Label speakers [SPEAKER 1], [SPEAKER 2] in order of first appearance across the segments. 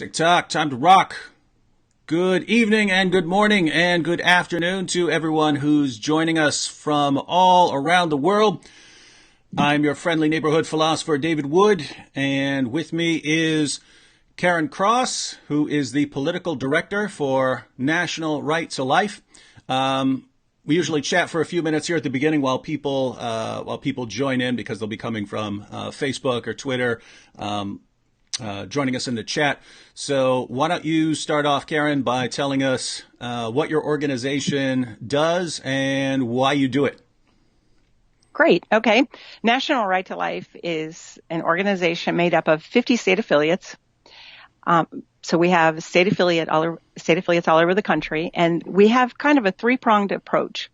[SPEAKER 1] TikTok, time to rock. Good evening and good morning and good afternoon to everyone who's joining us from all around the world. I'm your friendly neighborhood philosopher, David Wood, and with me is Karen Cross, who is the political director for National Right to Life. We usually chat for a few minutes here at the beginning while people join in because they'll be coming from Facebook or Twitter. Joining us in the chat. So why don't you start off, Karen, by telling us what your organization does and why you do it?
[SPEAKER 2] Great. Okay. National Right to Life is an organization made up of 50 state affiliates. So we have state affiliates all over the country, and we have kind of a three-pronged approach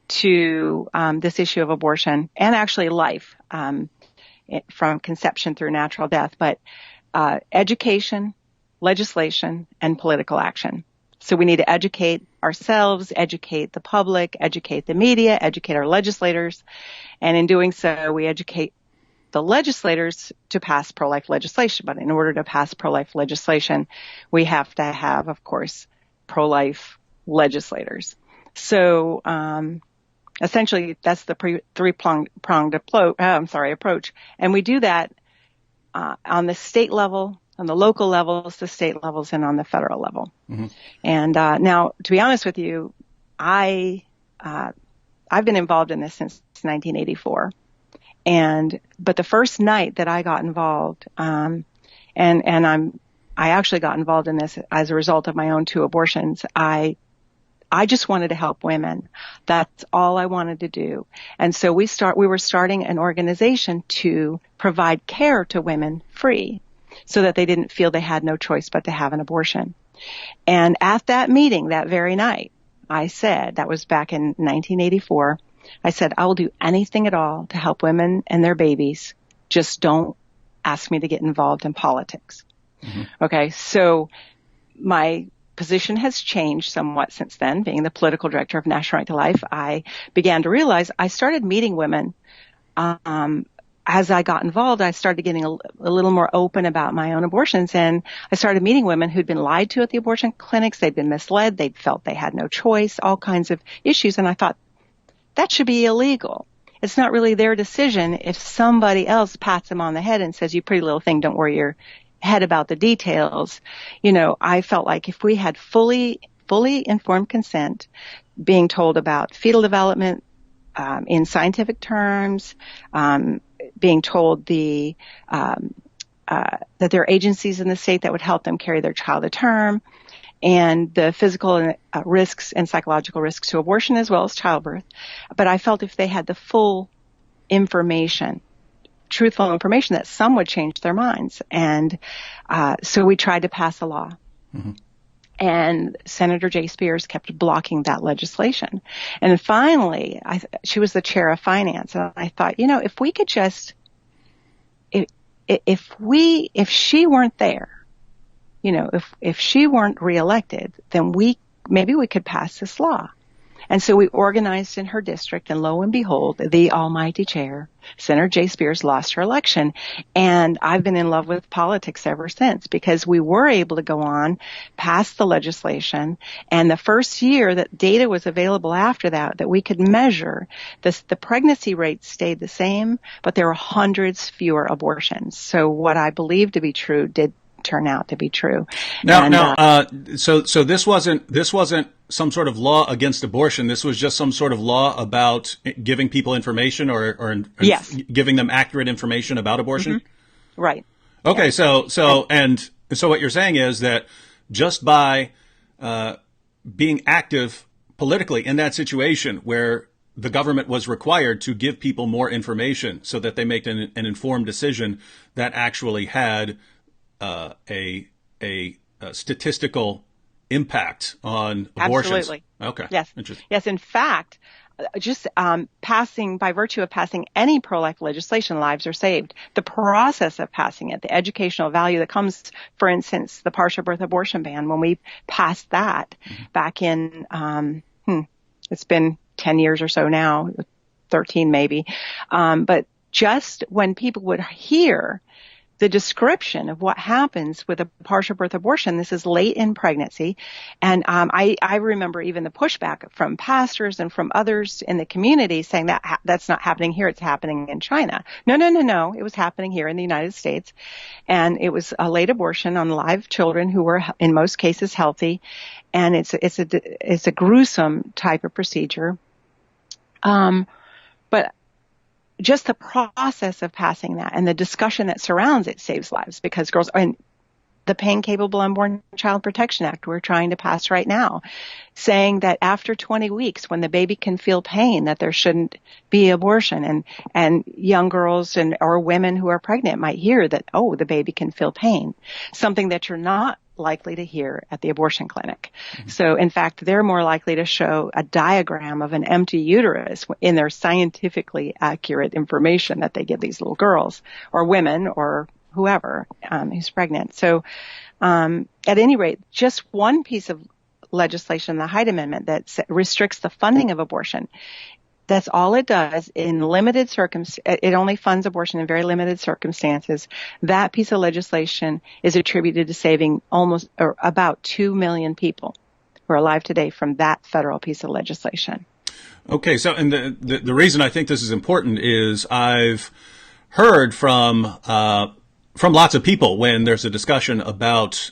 [SPEAKER 2] to this issue of abortion and actually life from conception through natural death. But education, legislation, and political action. So we need to educate ourselves, educate the public, educate the media, educate our legislators. And in doing so, we educate the legislators to pass pro-life legislation. But in order to pass pro-life legislation, we have to have, of course, pro-life legislators. So essentially, that's the three-pronged approach. And we do that on the state level, on the local levels, the state levels, and on the federal level. Mm-hmm. And now, to be honest with you, I've been involved in this since 1984. But the first night that I got involved, I actually got involved in this as a result of my own 2 abortions. I just wanted to help women. That's all I wanted to do. And so we were starting an organization to provide care to women free so that they didn't feel they had no choice but to have an abortion. And at that meeting that very night, I said, that was back in 1984, I said, I will do anything at all to help women and their babies. Just don't ask me to get involved in politics. Mm-hmm. Okay. So my position has changed somewhat since then. Being the political director of National Right to Life, I began to realize I started meeting women. As I got involved, I started getting a little more open about my own abortions, and I started meeting women who'd been lied to at the abortion clinics. They'd been misled. They'd felt they had no choice, all kinds of issues. And I thought, that should be illegal. It's not really their decision if somebody else pats them on the head and says, you pretty little thing, don't worry your head about the details. You know, I felt like if we had fully informed consent, being told about fetal development in scientific terms, being told that there are agencies in the state that would help them carry their child to term, and the physical risks and psychological risks to abortion as well as childbirth. But I felt if they had the full information, truthful information, that some would change their minds. And so we tried to pass a law. Mm-hmm. And Senator Jay Spears kept blocking that legislation. And finally, she was the chair of finance. And I thought, if we could just, if she weren't there, if she weren't reelected, then maybe we could pass this law. And so we organized in her district, and lo and behold, the almighty chair, Senator Jay Spears, lost her election. And I've been in love with politics ever since, because we were able to go on, pass the legislation, and the first year that data was available after that we could measure, the pregnancy rate stayed the same, but there were hundreds fewer abortions. So what I believed to be true did turn out to be true.
[SPEAKER 1] So this wasn't some sort of law against abortion. This was just some sort of law about giving people information or
[SPEAKER 2] yes,
[SPEAKER 1] giving them accurate information about abortion.
[SPEAKER 2] Mm-hmm. Right.
[SPEAKER 1] Okay.
[SPEAKER 2] Yes.
[SPEAKER 1] So what you're saying is that just by being active politically in that situation where the government was required to give people more information so that they make an informed decision that actually had a statistical impact on abortions.
[SPEAKER 2] Absolutely.
[SPEAKER 1] Okay.
[SPEAKER 2] Yes.
[SPEAKER 1] Interesting.
[SPEAKER 2] Yes. In fact, just by virtue of passing any pro-life legislation, lives are saved. The process of passing it, the educational value that comes, for instance, the partial birth abortion ban, when we passed that back in, it's been 10 years or so now, 13 maybe. But just when people would hear the description of what happens with a partial birth abortion. This is late in pregnancy. And I remember even the pushback from pastors and from others in the community saying that that's not happening here. It's happening in China. No. It was happening here in the United States. And it was a late abortion on live children who were in most cases healthy. And it's a gruesome type of procedure. But just the process of passing that and the discussion that surrounds it saves lives, because girls, and the Pain Capable Unborn Child Protection Act we're trying to pass right now, saying that after 20 weeks, when the baby can feel pain, that there shouldn't be abortion. And young girls or women who are pregnant might hear that, oh, the baby can feel pain, something that you're not likely to hear at the abortion clinic. Mm-hmm. So in fact, they're more likely to show a diagram of an empty uterus in their scientifically accurate information that they give these little girls or women or whoever who's pregnant. So at any rate, just one piece of legislation, the Hyde Amendment, that restricts the funding of abortion. That's all it does in limited it only funds abortion in very limited circumstances. That piece of legislation is attributed to saving about 2 million people who are alive today from that federal piece of legislation.
[SPEAKER 1] Okay, so and the reason I think this is important is I've heard from lots of people when there's a discussion about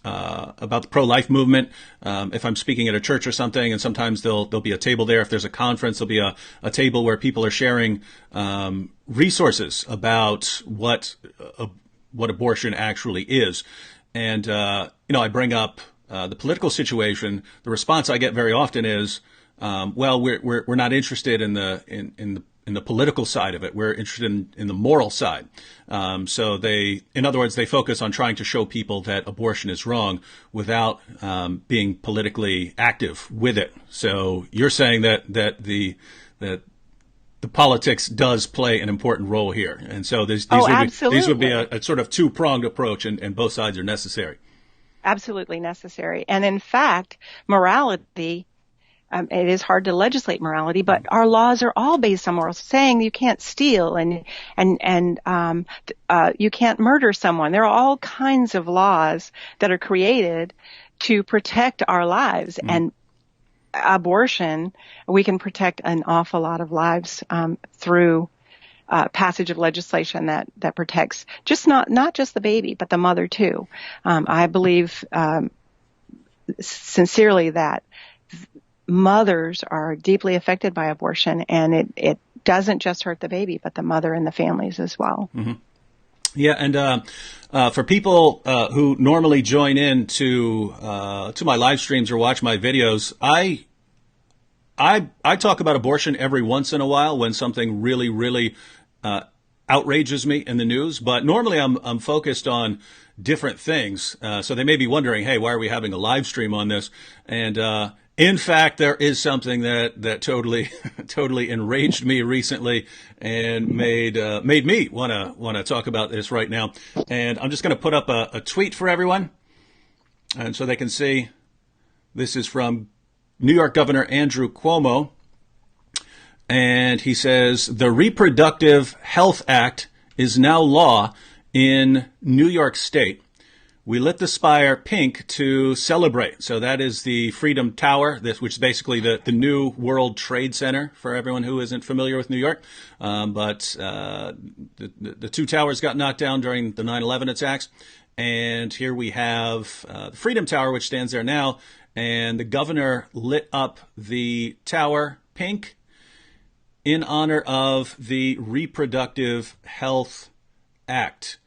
[SPEAKER 1] the pro-life movement. If I'm speaking at a church or something, and sometimes there'll be a table there. If there's a conference, there'll be a table where people are sharing resources about what abortion actually is. And I bring up the political situation. The response I get very often is, well, we're not interested in the political side of it. We're interested in the moral side. So in other words, they focus on trying to show people that abortion is wrong without being politically active with it. So you're saying that the politics does play an important role here. And so these would be a sort of two-pronged approach, and both sides are necessary.
[SPEAKER 2] Absolutely necessary. And in fact, morality, it is hard to legislate morality, but our laws are all based on morals, saying you can't steal and you can't murder someone. There are all kinds of laws that are created to protect our lives. And abortion, we can protect an awful lot of lives through passage of legislation that protects not just the baby, but the mother too. I believe sincerely that mothers are deeply affected by abortion, and it doesn't just hurt the baby, but the mother and the families as well. Mm-hmm.
[SPEAKER 1] Yeah, and for people who normally join in to my live streams or watch my videos, I talk about abortion every once in a while when something really, really outrages me in the news. But normally I'm focused on different things. So they may be wondering, hey, why are we having a live stream on this? And in fact, there is something that totally enraged me recently and made me want to talk about this right now. And I'm just going to put up a tweet for everyone, and so they can see. This is from New York Governor Andrew Cuomo, and he says the Reproductive Health Act is now law in New York State. We lit the spire pink to celebrate. So that is the Freedom Tower, which is basically the new World Trade Center for everyone who isn't familiar with New York. But the two towers got knocked down during the 9/11 attacks. And here we have the Freedom Tower, which stands there now. And the governor lit up the tower pink in honor of the Reproductive Health Act.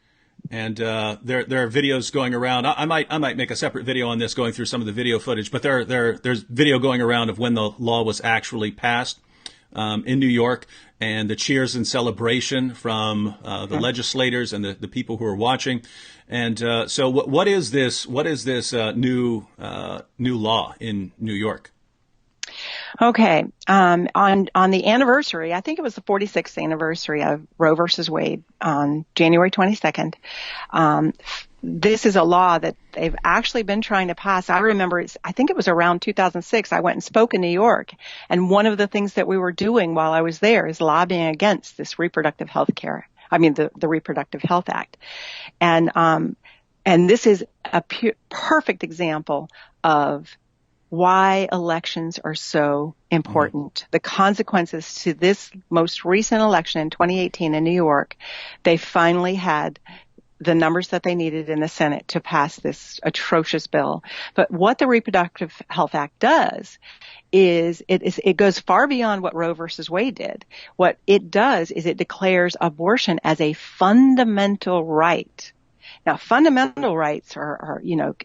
[SPEAKER 1] And there are videos going around. I might make a separate video on this, going through some of the video footage. But there's video going around of when the law was actually passed in New York, and the cheers and celebration from the legislators and the people who are watching. And so, what is this? What is this new law in New York?
[SPEAKER 2] Okay. On the anniversary, I think it was the 46th anniversary of Roe versus Wade on January 22nd. This is a law that they've actually been trying to pass. I remember, I think it was around 2006, I went and spoke in New York. And one of the things that we were doing while I was there is lobbying against this reproductive health care the Reproductive Health Act. And this is a perfect example of why elections are so important. Mm-hmm. The consequences to this most recent election in 2018 in New York, they finally had the numbers that they needed in the Senate to pass this atrocious bill. But what the Reproductive Health Act does is it goes far beyond what Roe versus Wade did. What it does is it declares abortion as a fundamental right. Now, fundamental rights are,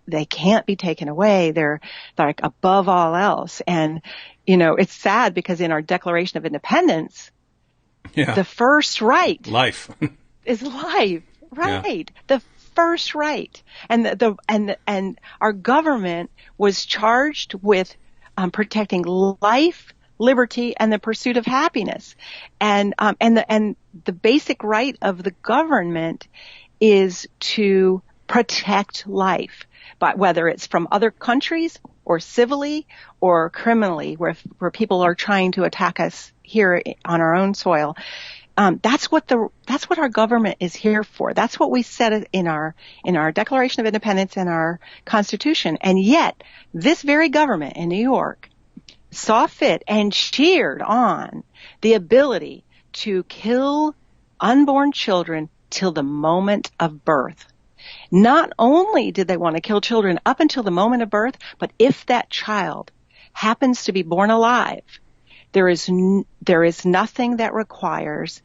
[SPEAKER 2] they can't be taken away. They're like above all else. And, it's sad because in our Declaration of Independence, the first right
[SPEAKER 1] life
[SPEAKER 2] is life, right? Yeah. The first right. And our government was charged with protecting life, liberty, and the pursuit of happiness. And the basic right of the government is to protect life, but whether it's from other countries or civilly or criminally, where people are trying to attack us here on our own soil. That's what our government is here for. That's what we said in our Declaration of Independence and our Constitution. And yet, this very government in New York saw fit and cheered on the ability to kill unborn children till the moment of birth. Not only did they want to kill children up until the moment of birth, but if that child happens to be born alive, there is nothing that requires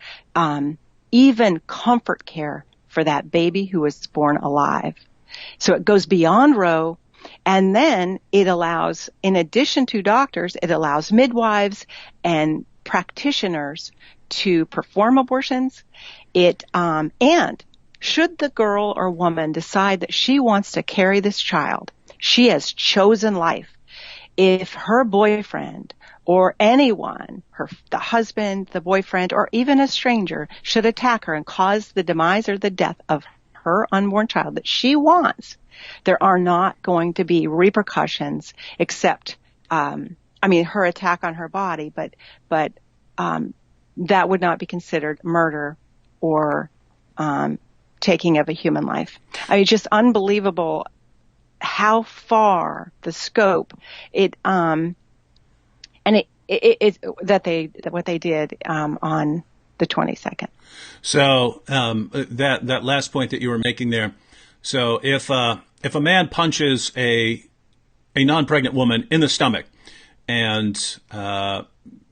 [SPEAKER 2] even comfort care for that baby who was born alive. So it goes beyond Roe, and then it allows, in addition to doctors, it allows midwives and practitioners to perform abortions. And should the girl or woman decide that she wants to carry this child, she has chosen life. If her boyfriend or anyone, the husband, the boyfriend, or even a stranger should attack her and cause the demise or the death of her unborn child that she wants, there are not going to be repercussions except, her attack on her body, but that would not be considered murder or taking of a human life. Just unbelievable how far the scope what they did on the 22nd.
[SPEAKER 1] So that last point that you were making there. So if a man punches a non-pregnant woman in the stomach, and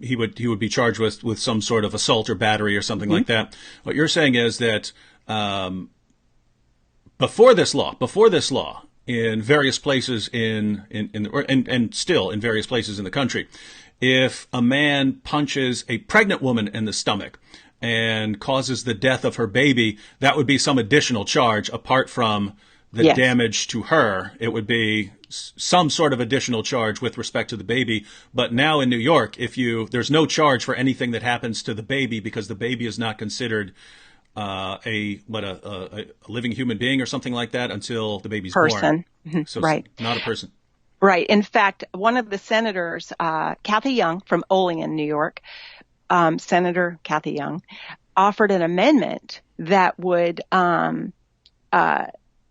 [SPEAKER 1] he would be charged with some sort of assault or battery or something like that. What you're saying is that before this law, in various places and still in various places in the country, if a man punches a pregnant woman in the stomach and causes the death of her baby, that would be some additional charge apart from the damage to her. It would be some sort of additional charge with respect to the baby. But now in New York, there's no charge for anything that happens to the baby because the baby is not considered a living human being or something like that until the baby's born.
[SPEAKER 2] Mm-hmm.
[SPEAKER 1] So
[SPEAKER 2] right.
[SPEAKER 1] It's not a person.
[SPEAKER 2] Right. In fact, one of the senators, Kathy Young from Olean, New York, Senator Kathy Young, offered an amendment that would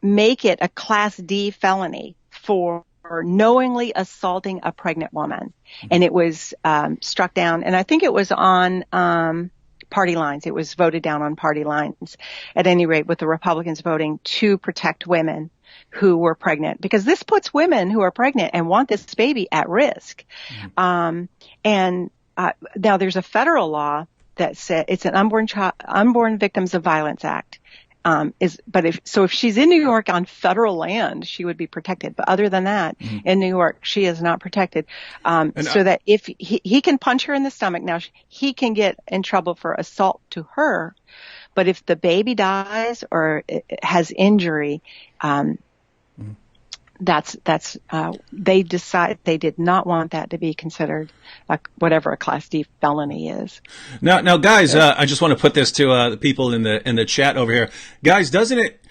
[SPEAKER 2] make it a Class D felony for knowingly assaulting a pregnant woman. Mm-hmm. And it was struck down, and I think it was on party lines. It was voted down on party lines, at any rate, with the Republicans voting to protect women who were pregnant, because this puts women who are pregnant and want this baby at risk. Mm-hmm. Now there's a federal law that says it's an Unborn Victims of Violence Act. If she's in New York on federal land, she would be protected. But other than that, mm-hmm. in New York, she is not protected. That if he can punch her in the stomach, now he can get in trouble for assault to her. But if the baby dies or has injury, they did not want that to be considered whatever a Class D felony is.
[SPEAKER 1] Now, guys, I just want to put this to the people in the chat over here. Guys, doesn't it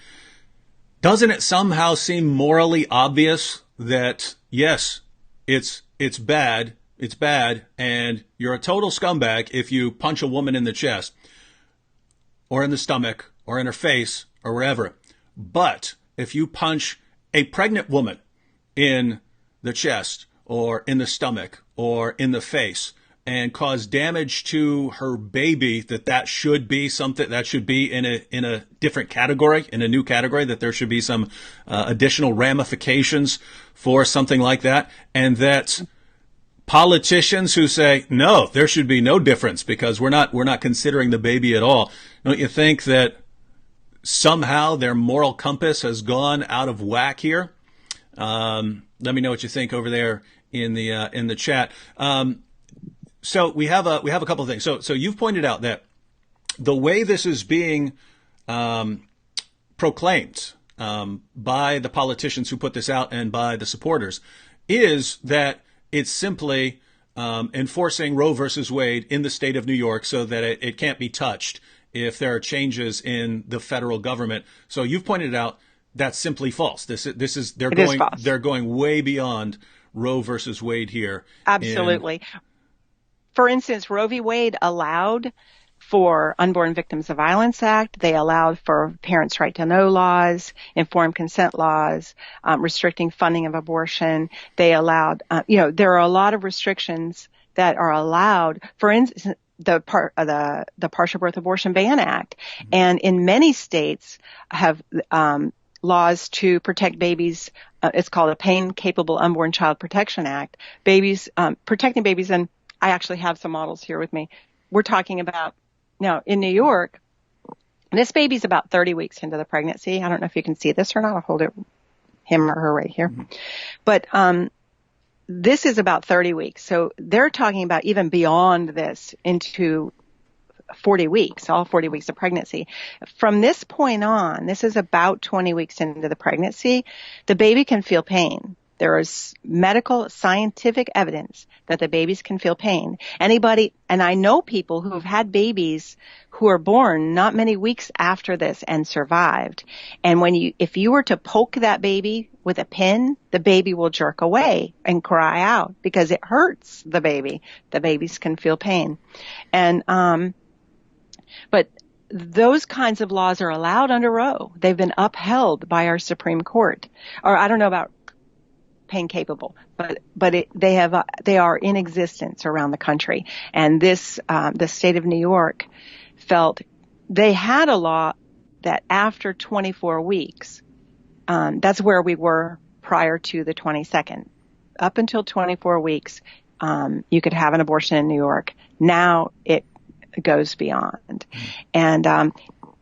[SPEAKER 1] somehow seem morally obvious that yes, it's bad, and you're a total scumbag if you punch a woman in the chest? or in the stomach or in her face or wherever. But if you punch a pregnant woman in the chest or in the stomach or in the face and cause damage to her baby, that should be something that should be in a different category, in a new category, that there should be some additional ramifications for something like that, and that politicians who say no, there should be no difference because we're not considering the baby at all. Don't you think that somehow their moral compass has gone out of whack here? Let me know what you think over there in the chat. So we have a couple of things. So you've pointed out that the way this is being proclaimed by the politicians who put this out and by the supporters is that it's simply enforcing Roe versus Wade in the state of New York so that it can't be touched if there are changes in the federal government. So you've pointed out that's simply false. They're going way beyond Roe versus Wade here.
[SPEAKER 2] Absolutely. For instance, Roe v. Wade allowed for Unborn Victims of Violence Act. They allowed for parents' right to know laws, informed consent laws, restricting funding of abortion. They allowed, there are a lot of restrictions that are allowed. For instance, the Partial Birth Abortion Ban Act, and in many states have laws to protect babies. It's called a Pain-Capable Unborn Child Protection Act. Protecting babies, and I actually have some models here with me. We're talking about now in New York, this baby's about 30 weeks into the pregnancy. I don't know if you can see this or not. I'll hold him or her right here. Mm-hmm. But this is about 30 weeks. So they're talking about even beyond this into 40 weeks, all 40 weeks of pregnancy. From this point on, this is about 20 weeks into the pregnancy, the baby can feel pain. There is medical, scientific evidence that the babies can feel pain. Anybody, and I know people who have had babies who are born not many weeks after this and survived. And if you were to poke that baby with a pin, the baby will jerk away and cry out because it hurts the baby. The babies can feel pain. And, but those kinds of laws are allowed under Roe. They've been upheld by our Supreme Court. Or I don't know about pain capable, but they are in existence around the country. And the state of New York felt they had a law that after 24 weeks, that's where we were prior to the 22nd. Up until 24 weeks, you could have an abortion in New York. Now it goes beyond. And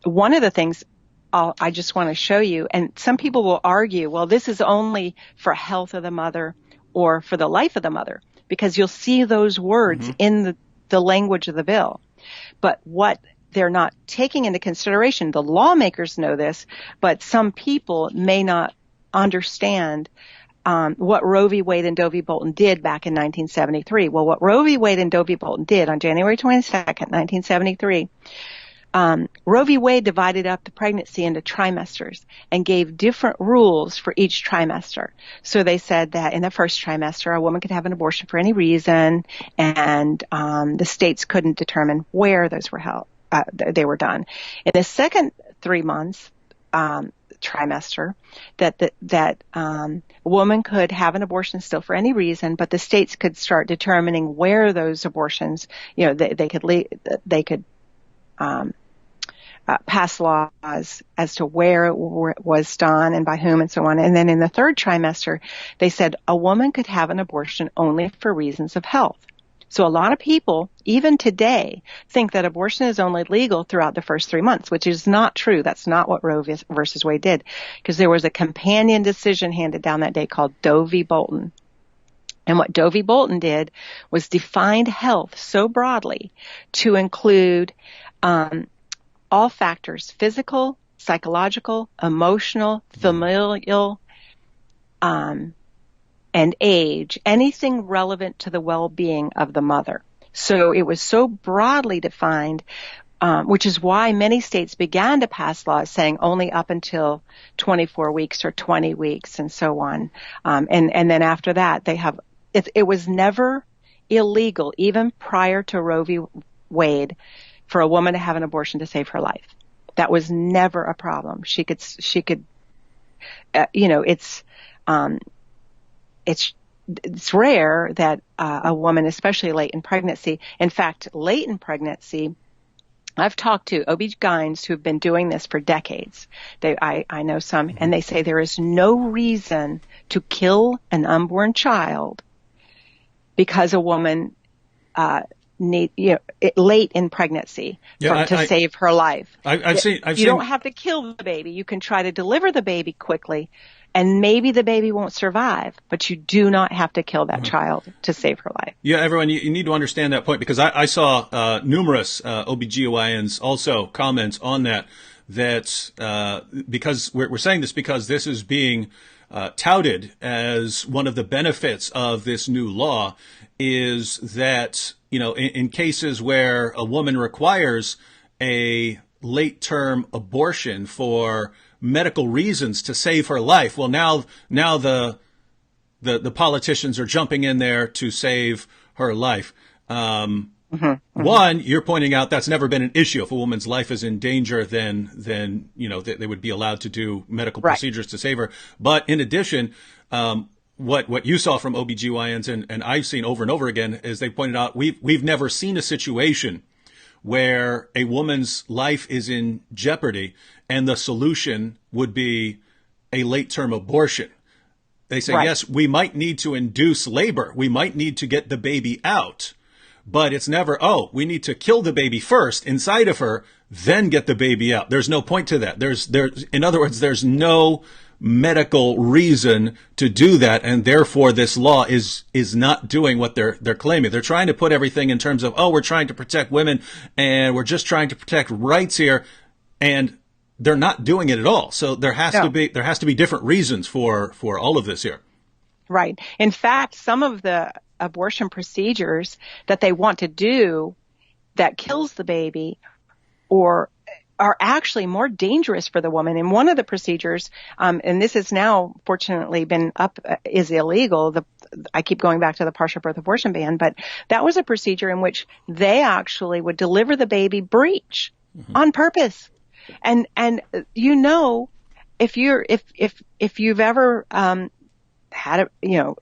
[SPEAKER 2] one of the things I just want to show you, and some people will argue, well, this is only for health of the mother or for the life of the mother, because you'll see those words in the language of the bill. But what they're not taking into consideration, the lawmakers know this, but some people may not understand what Roe v. Wade and Doe v. Bolton did back in 1973. Well, what Roe v. Wade and Doe v. Bolton did on January 22nd, 1973, Roe v. Wade divided up the pregnancy into trimesters and gave different rules for each trimester. So they said that in the first trimester, a woman could have an abortion for any reason, and the states couldn't determine where those were held. They were done. In the second 3 months trimester, that a woman could have an abortion still for any reason, but the states could start determining where those abortions, they could pass laws as to where it was done and by whom and so on. And then in the third trimester, they said a woman could have an abortion only for reasons of health. So a lot of people, even today, think that abortion is only legal throughout the first 3 months, which is not true. That's not what Roe versus Wade did, because there was a companion decision handed down that day called Doe v. Bolton. And what Doe v. Bolton did was defined health so broadly to include all factors: physical, psychological, emotional, familial, and age, anything relevant to the well-being of the mother. So it was so broadly defined, which is why many states began to pass laws saying only up until 24 weeks or 20 weeks and so on. And then after that, it was never illegal, even prior to Roe v. Wade, for a woman to have an abortion to save her life. That was never a problem. She could, um, it's, it's rare that a woman, especially late in pregnancy, in fact, late in pregnancy, I've talked to OB-GYNs who have been doing this for decades. I know some, and they say there is no reason to kill an unborn child because a woman late in pregnancy to save her life. You don't have to kill the baby. You can try to deliver the baby quickly, and maybe the baby won't survive, but you do not have to kill that child to save her life.
[SPEAKER 1] Yeah, everyone, you need to understand that point, because I saw numerous OB-GYNs also comment on that because we're saying this because this is being touted as one of the benefits of this new law, is that, in cases where a woman requires a late-term abortion for medical reasons to save her life, well, now the politicians are jumping in there to save her life. One, you're pointing out that's never been an issue. If a woman's life is in danger, then they would be allowed to do medical procedures to save her. But in addition, what you saw from OB-GYNs and I've seen over and over again is they pointed out we've never seen a situation where a woman's life is in jeopardy and the solution would be a late-term abortion. They say, yes, we might need to induce labor. We might need to get the baby out. But it's never, we need to kill the baby first inside of her, then get the baby out. There's no point to that. In other words, there's no medical reason to do that, and therefore this law is not doing what they're claiming. They're trying to put everything in terms of, we're trying to protect women and we're just trying to protect rights here, and they're not doing it at all. So there has to be different reasons for all of this here.
[SPEAKER 2] Right. In fact, some of the abortion procedures that they want to do that kills the baby or are actually more dangerous for the woman. And one of the procedures, and this has now fortunately been is illegal. I keep going back to the partial birth abortion ban, but that was a procedure in which they actually would deliver the baby breech on purpose. And if you've ever had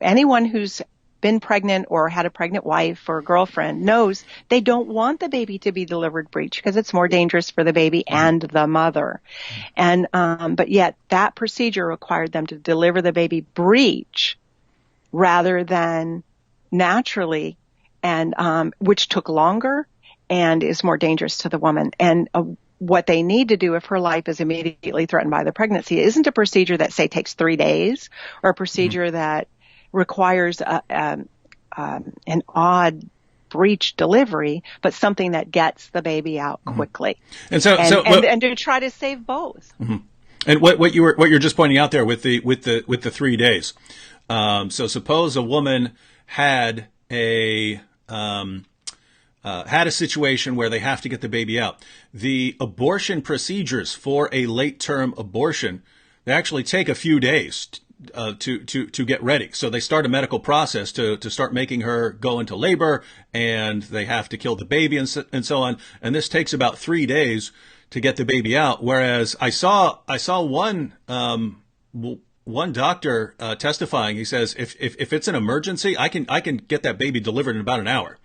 [SPEAKER 2] anyone who's been pregnant or had a pregnant wife or a girlfriend knows they don't want the baby to be delivered breech because it's more dangerous for the baby and the mother. And but yet that procedure required them to deliver the baby breech rather than naturally, and which took longer and is more dangerous to the woman. And what they need to do if her life is immediately threatened by the pregnancy isn't a procedure that, say, takes 3 days, or a procedure that requires an odd breech delivery, but something that gets the baby out quickly. And and to try to save both.
[SPEAKER 1] And what you're just pointing out there with the 3 days. So suppose a woman had a situation where they have to get the baby out. The abortion procedures for a late-term abortion, they actually take a few days to get ready. So they start a medical process to start making her go into labor, and they have to kill the baby and so on. And this takes about 3 days to get the baby out. Whereas I saw one doctor testifying. He says if it's an emergency, I can get that baby delivered in about an hour.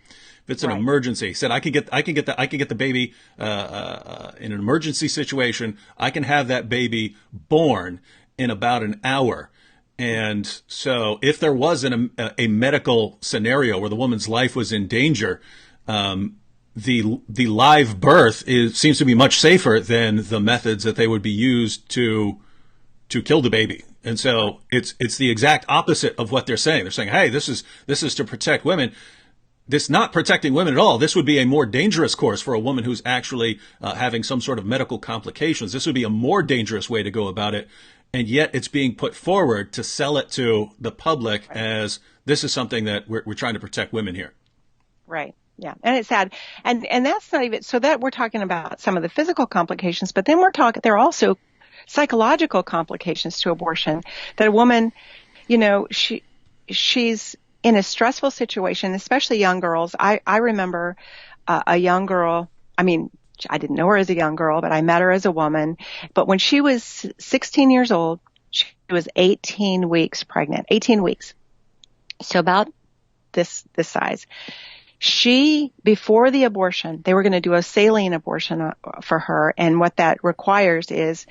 [SPEAKER 1] If it's an emergency, he said I can get the baby in an emergency situation. I can have that baby born in about an hour. And so, if there was a medical scenario where the woman's life was in danger, the live birth seems to be much safer than the methods that they would be used to kill the baby. And so, it's the exact opposite of what they're saying. They're saying, hey, this is to protect women. This not protecting women at all. This would be a more dangerous course for a woman who's actually having some sort of medical complications. This would be a more dangerous way to go about it. And yet it's being put forward to sell it to the public as this is something that we're trying to protect women here.
[SPEAKER 2] Right. Yeah. And it's sad. And that's not even, so that we're talking about some of the physical complications, but then there are also psychological complications to abortion, that a woman, she's in a stressful situation, especially young girls. I remember a young girl, I didn't know her as a young girl, but I met her as a woman. But when she was 16 years old, she was 18 weeks pregnant, 18 weeks. So about this size. Before the abortion, they were going to do a saline abortion for her. And what that requires is,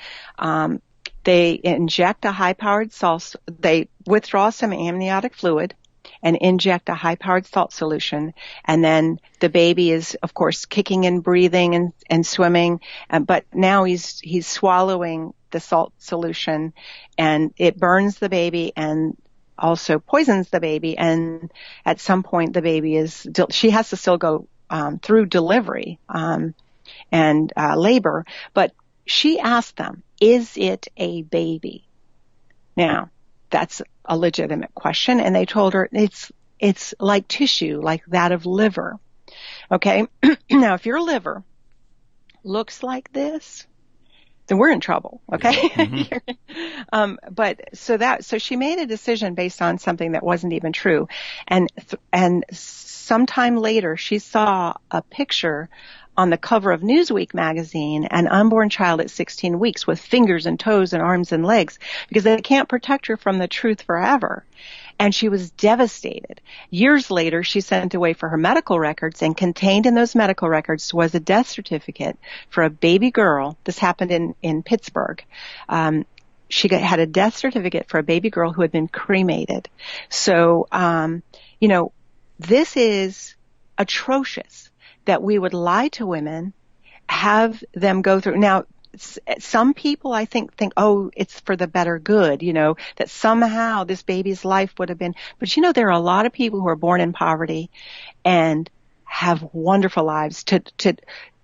[SPEAKER 2] they inject a high-powered salt, they withdraw some amniotic fluid and inject a high-powered salt solution. And then the baby is, of course, kicking and breathing and swimming. But now he's swallowing the salt solution, and it burns the baby and also poisons the baby. And at some point, the baby she has to still go through delivery and labor. But she asked them, is it a baby? Now, that's a legitimate question. And they told her it's like tissue, like that of liver. Okay. Now, if your liver looks like this, then we're in trouble. Okay.
[SPEAKER 1] Mm-hmm.
[SPEAKER 2] So she made a decision based on something that wasn't even true. And sometime later, she saw a picture on the cover of Newsweek magazine, an unborn child at 16 weeks with fingers and toes and arms and legs, because they can't protect her from the truth forever. And she was devastated. Years later, she sent away for her medical records, and contained in those medical records was a death certificate for a baby girl. This happened in Pittsburgh. She had a death certificate for a baby girl who had been cremated. So, this is atrocious that we would lie to women, have them go through. Now, some people, I think, oh, it's for the better good, that somehow this baby's life would have been. But, there are a lot of people who are born in poverty and have wonderful lives.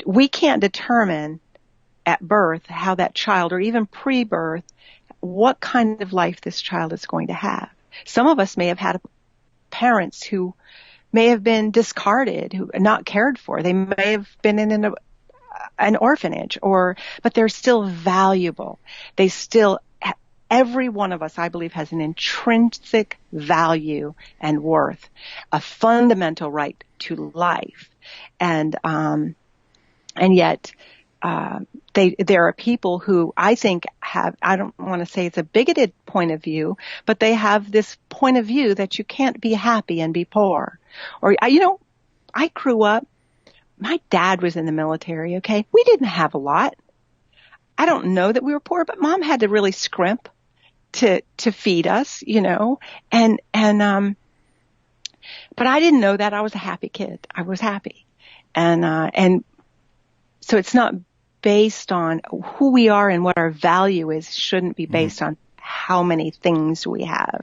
[SPEAKER 2] We can't determine at birth how that child, or even pre-birth, what kind of life this child is going to have. Some of us may have had parents who may have been discarded, who not cared for. They may have been in an orphanage, but they're still valuable. Every one of us, I believe, has an intrinsic value and worth, a fundamental right to life. And yet, there are people who I think I don't want to say it's a bigoted point of view, but they have this point of view that you can't be happy and be poor. Or, I grew up, my dad was in the military, okay? We didn't have a lot. I don't know that we were poor, but Mom had to really scrimp to feed us, but I didn't know that. I was a happy kid. I was happy. And so it's not based on who we are and what our value is, shouldn't be based on how many things we have.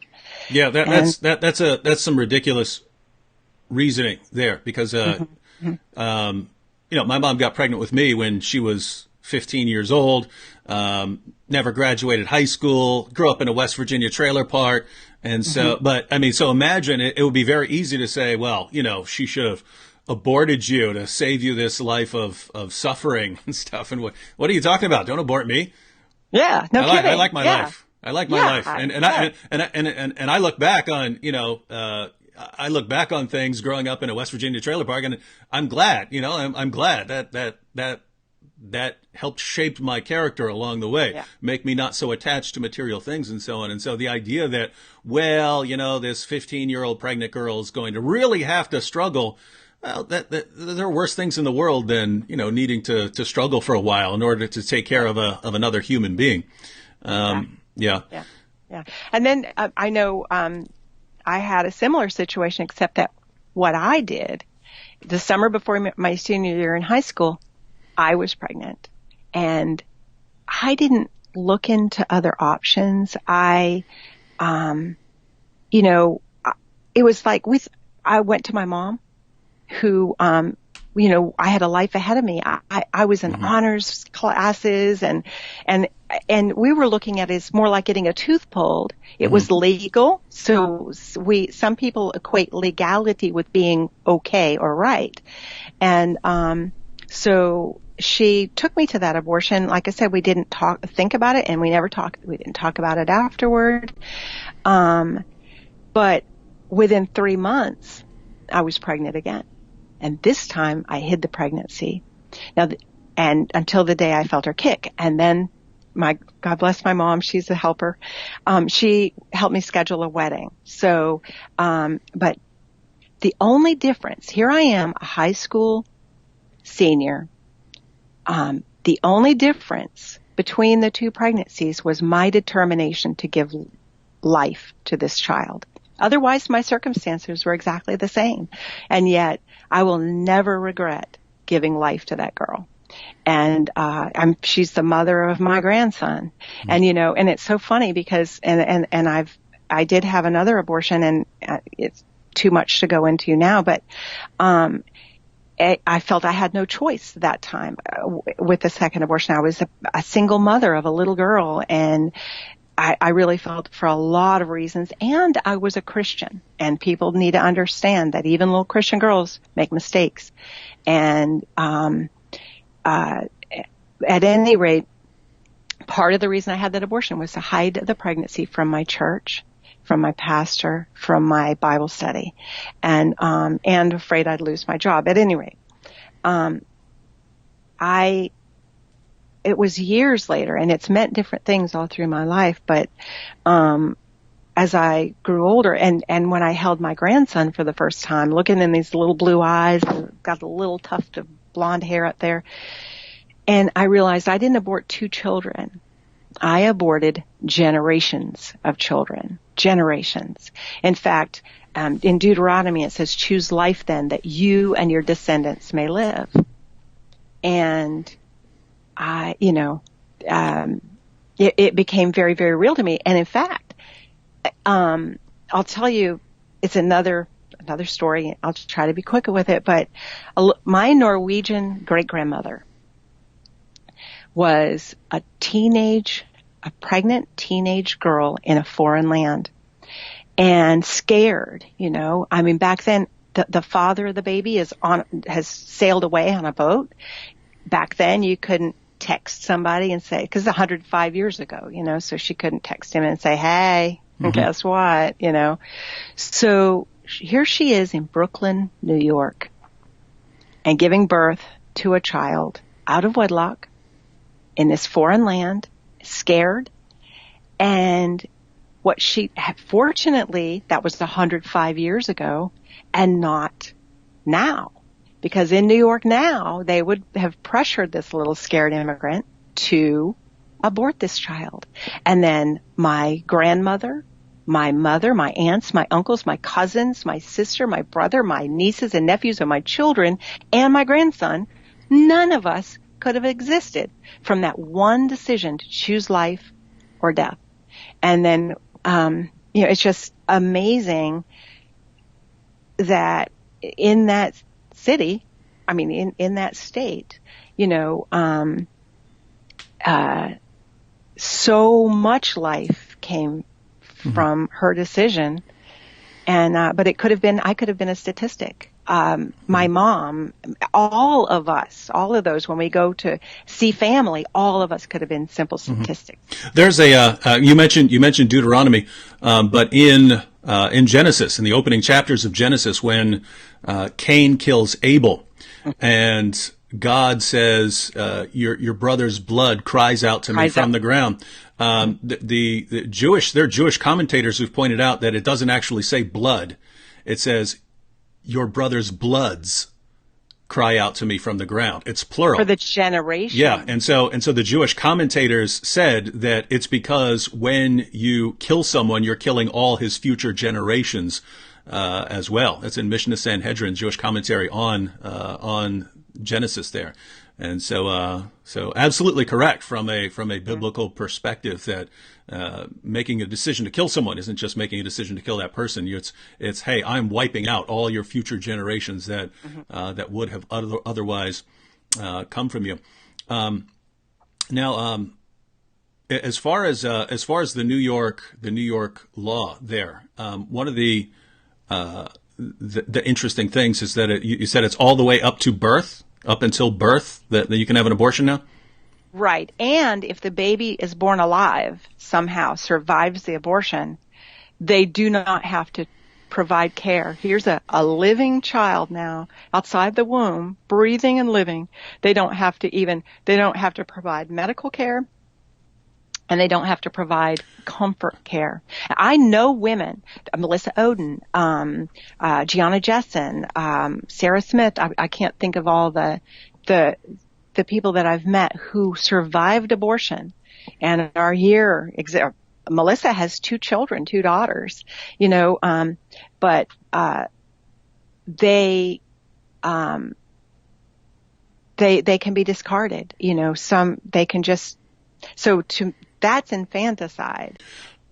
[SPEAKER 1] Yeah, that's some ridiculous reasoning there, because my mom got pregnant with me when she was 15 years old, never graduated high school, grew up in a West Virginia trailer park. And so, so imagine it would be very easy to say, well, she should have aborted you to save you this life of suffering and stuff. And what are you talking about? Don't abort me.
[SPEAKER 2] Yeah, no kidding.
[SPEAKER 1] I like my life. I like my life. And I look back on, I look back on things growing up in a West Virginia trailer park, and I'm glad, I'm glad that helped shape my character along the way, make me not so attached to material things and so on. And so the idea that, this 15-year-old pregnant girl is going to really have to struggle, well, that there are worse things in the world than, needing to struggle for a while in order to take care of another human being. Yeah.
[SPEAKER 2] And then I know, I had a similar situation, except that what I did the summer before my senior year in high school, I was pregnant, and I didn't look into other options. It was like I went to my mom, who, I had a life ahead of me. I was in honors classes, and we were looking at it as more like getting a tooth pulled. It was legal. So some people equate legality with being okay or right. And, so she took me to that abortion. Like I said, we didn't think about it, and we didn't talk about it afterward. But within 3 months, I was pregnant again. And this time I hid the pregnancy. Now, and until the day I felt her kick. And then God bless my mom, she's a helper. She helped me schedule a wedding. So, but the only difference, here I am, a high school senior. The only difference between the two pregnancies was my determination to give life to this child. Otherwise, my circumstances were exactly the same. And yet, I will never regret giving life to that girl. And she's the mother of my grandson. Mm-hmm. And and it's so funny because I did have another abortion, and it's too much to go into now, but I felt I had no choice that time with the second abortion. I was a single mother of a little girl, and I really felt, for a lot of reasons, and I was a Christian, and people need to understand that even little Christian girls make mistakes. And at any rate, part of the reason I had that abortion was to hide the pregnancy from my church, from my pastor, from my Bible study, and afraid I'd lose my job. At any rate, it was years later, and it's meant different things all through my life, but as I grew older, and when I held my grandson for the first time, looking in these little blue eyes, got a little tuft of blonde hair up there, and I realized I didn't abort 2 children. I aborted generations of children. Generations. In fact, in Deuteronomy it says, choose life then, that you and your descendants may live. And it became very, very real to me. And in fact, I'll tell you, it's another story. I'll try to be quick with it, but my Norwegian great-grandmother was a pregnant teenage girl in a foreign land, and scared, back then the father of the baby has sailed away on a boat. Back then you couldn't text somebody and say, cause 105 years ago, so she couldn't text him and say, hey, guess what, So here she is in Brooklyn, New York, and giving birth to a child out of wedlock in this foreign land, scared. And fortunately, that was 105 years ago and not now. Because in New York now, they would have pressured this little scared immigrant to abort this child. And then my grandmother, my mother, my aunts, my uncles, my cousins, my sister, my brother, my nieces and nephews, and my children, and my grandson, none of us could have existed from that one decision to choose life or death. And then, it's just amazing that in that city, in that state, so much life came from her decision. And, but I could have been a statistic. My mom, all of those, when we go to see family, all of us could have been simple statistics.
[SPEAKER 1] There's you mentioned Deuteronomy, but in Genesis, in the opening chapters of Genesis, when Cain kills Abel, and God says, your brother's blood cries out to me from the ground. The Jewish commentators who've pointed out that it doesn't actually say blood. It says, your brother's bloods cry out to me from the ground. It's plural.
[SPEAKER 2] For the generation.
[SPEAKER 1] Yeah. And so the Jewish commentators said that it's because when you kill someone, you're killing all his future generations, as well. That's in Mishnah Sanhedrin, Jewish commentary on Genesis there. And so absolutely correct from a biblical perspective that, making a decision to kill someone isn't just making a decision to kill that person. It's, hey, I'm wiping out all your future generations that would have otherwise, come from you. Now, as far as the New York law there, one of the interesting things is that you said it's all the way up to birth. Up until birth, that you can have an abortion now?
[SPEAKER 2] Right. And if the baby is born alive, somehow survives the abortion, they do not have to provide care. Here's a living child now outside the womb, breathing and living. They don't have to provide medical care, and they don't have to provide comfort care. I know women, Melissa Oden, Gianna Jessen, Sarah Smith. I can't think of all the people that I've met who survived abortion and are here. Melissa has 2 children, 2 daughters, but they can be discarded. They can just, that's infanticide.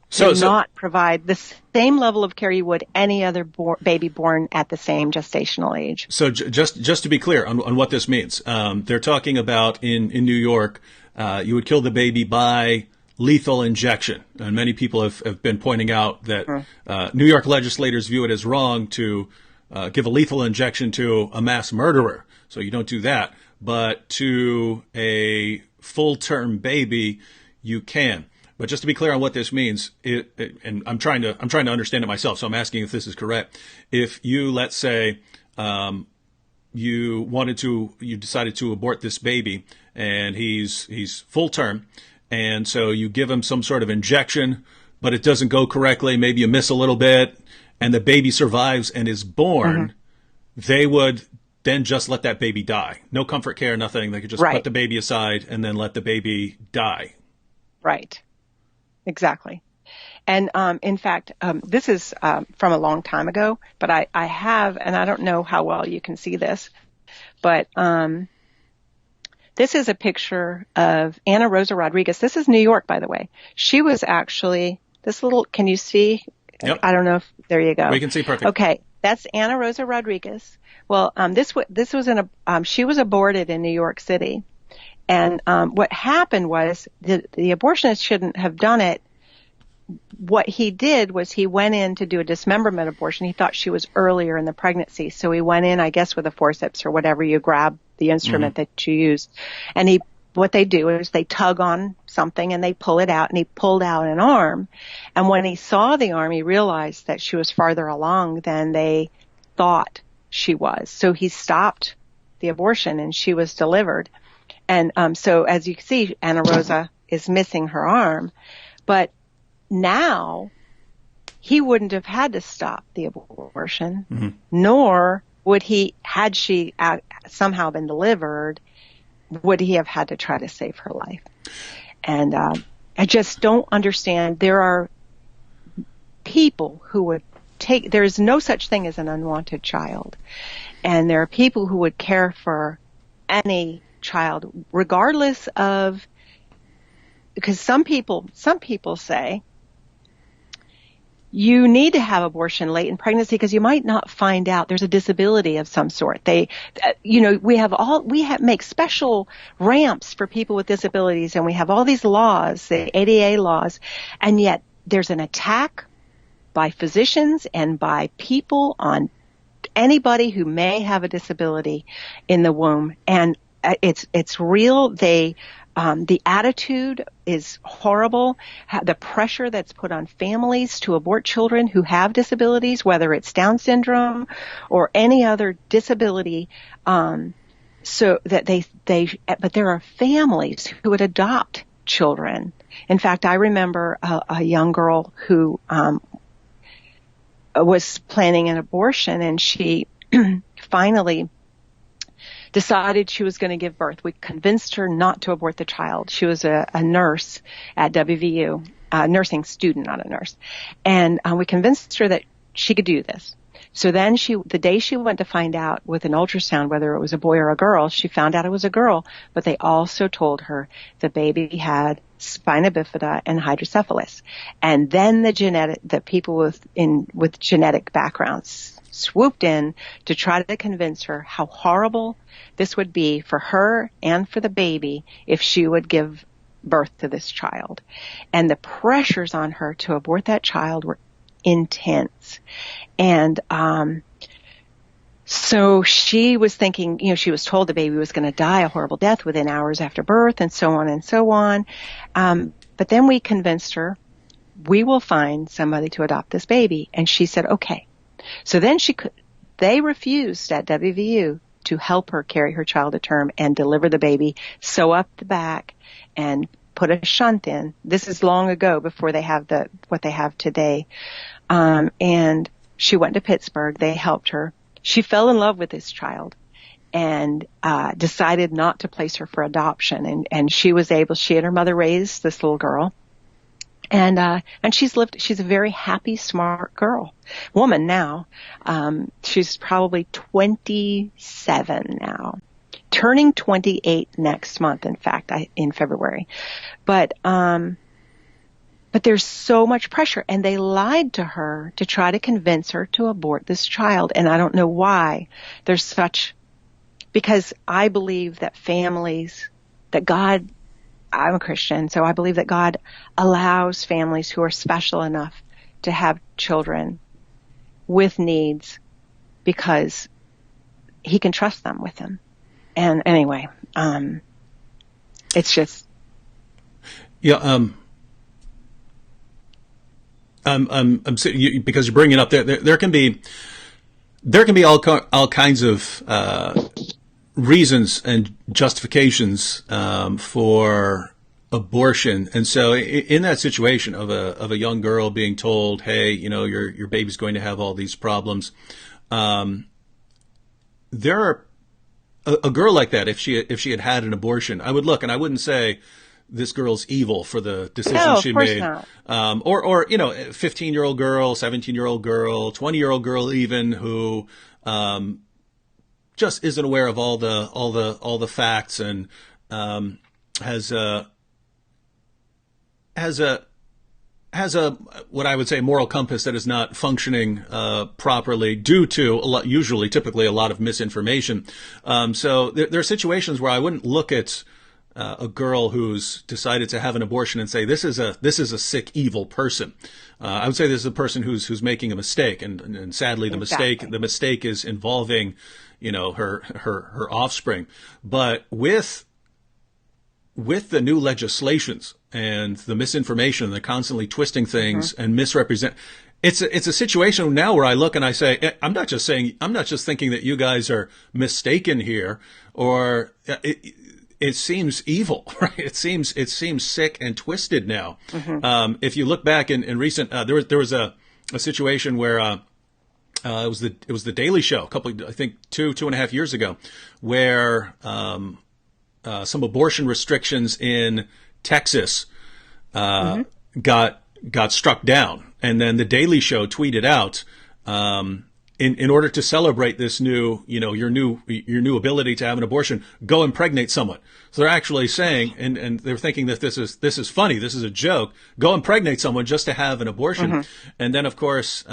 [SPEAKER 2] So not provide the same level of care you would any other baby born at the same gestational age.
[SPEAKER 1] So just to be clear on what this means, they're talking about in New York, you would kill the baby by lethal injection. And many people have been pointing out that New York legislators view it as wrong to give a lethal injection to a mass murderer. So you don't do that. But to a full-term baby, you can. But just to be clear on what this means, and I'm trying to understand it myself, so I'm asking if this is correct. If you, let's say, you decided to abort this baby, and he's full term, and so you give him some sort of injection, but it doesn't go correctly. Maybe you miss a little bit, and the baby survives and is born. They would then just let that baby die. No comfort care, nothing. They could just put the baby aside and then let the baby die.
[SPEAKER 2] Right. Exactly. And in fact, this is from a long time ago, but I have, and I don't know how well you can see this, but this is a picture of Ana Rosa Rodriguez. This is New York, by the way. She was actually can you see?
[SPEAKER 1] Yep.
[SPEAKER 2] I don't know if, there you go.
[SPEAKER 1] We can see perfect.
[SPEAKER 2] Okay. That's Ana Rosa Rodriguez. Well, this was she was aborted in New York City. And what happened was the abortionist shouldn't have done it. What he did was he went in to do a dismemberment abortion. He thought she was earlier in the pregnancy. So he went in, I guess, with a forceps or whatever you grab the instrument that you use. And what they do is they tug on something and they pull it out, and he pulled out an arm. And when he saw the arm, he realized that she was farther along than they thought she was. So he stopped the abortion and she was delivered. And so as you can see, Ana Rosa is missing her arm. But now he wouldn't have had to stop the abortion, nor would he, had she somehow been delivered, would he have had to try to save her life. And I just don't understand. There are people who would there is no such thing as an unwanted child. And there are people who would care for any child, regardless of, because some people say you need to have abortion late in pregnancy because you might not find out there's a disability of some sort. We make special ramps for people with disabilities, and we have all these laws, the ADA laws, and yet there's an attack by physicians and by people on anybody who may have a disability in the womb. And it's real. The attitude is horrible. The pressure that's put on families to abort children who have disabilities, whether it's Down syndrome or any other disability, so that but there are families who would adopt children. In fact, I remember a young girl who was planning an abortion, and she finally decided she was going to give birth. We convinced her not to abort the child. She was a nurse at WVU, a nursing student, not a nurse. And we convinced her that she could do this. So then the day she went to find out with an ultrasound whether it was a boy or a girl, she found out it was a girl, but they also told her the baby had spina bifida and hydrocephalus. And then the people with genetic backgrounds swooped in to try to convince her how horrible this would be for her and for the baby if she would give birth to this child. And the pressures on her to abort that child were intense. And so she was thinking, she was told the baby was going to die a horrible death within hours after birth, and so on and so on. But then we convinced her, we will find somebody to adopt this baby. And she said, okay. So then they refused at WVU to help her carry her child to term and deliver the baby, sew up the back, and put a shunt in. This is long ago, before they have what they have today. And she went to Pittsburgh. They helped her. She fell in love with this child and decided not to place her for adoption. And she and her mother raised this little girl. And she's a very happy, smart woman now. She's probably 27 now, turning 28 next month, in fact, in February. But there's so much pressure, and they lied to her to try to convince her to abort this child. And I don't know why because I believe that I'm a Christian, so I believe that God allows families who are special enough to have children with needs because he can trust them with them. And anyway, it's just.
[SPEAKER 1] Yeah. Because you're bringing up there can be all kinds of reasons and justifications for abortion. And so in that situation of a young girl being told, hey, your baby's going to have all these problems, there are a girl like that, if she had an abortion, I would look and I wouldn't say this girl's evil for the decision she made.
[SPEAKER 2] Not.
[SPEAKER 1] Or 15-year-old girl, 17-year-old girl, 20-year-old girl even, who just isn't aware of all the facts and has a what I would say moral compass that is not functioning properly due to typically a lot of misinformation. So there are situations where I wouldn't look at a girl who's decided to have an abortion and say this is a sick, evil person. I would say this is a person who's making a mistake, and sadly the mistake is involving her offspring. But with the new legislations and the misinformation, they're constantly twisting things and misrepresent. It's a situation now where I look and I say, I'm not just thinking that you guys are mistaken here, or it seems evil, right? It seems sick and twisted now. If you look back in recent, there was a situation where it was the Daily Show, I think 2.5 years ago, where some abortion restrictions in Texas got struck down, and then the Daily Show tweeted out, in order to celebrate this new, your new ability to have an abortion, go impregnate someone. So they're actually saying, and they're thinking that this is funny, this is a joke, go impregnate someone just to have an abortion. And then of course,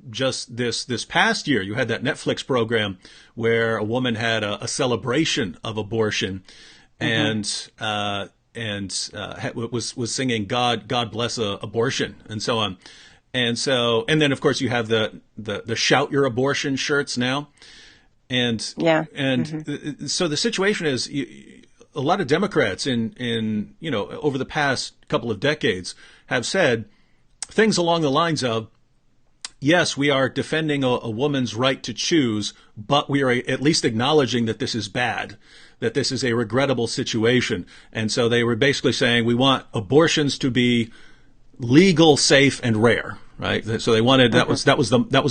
[SPEAKER 1] just this past year, you had that Netflix program where a woman had a celebration of abortion, and was singing God bless abortion and so on. And then of course you have the shout your abortion shirts now. And so the situation is a lot of Democrats in over the past couple of decades have said things along the lines of, yes, we are defending a woman's right to choose, but we are at least acknowledging that this is bad, that this is a regrettable situation. And so they were basically saying we want abortions to be legal, safe, and rare, right? So they wanted, that was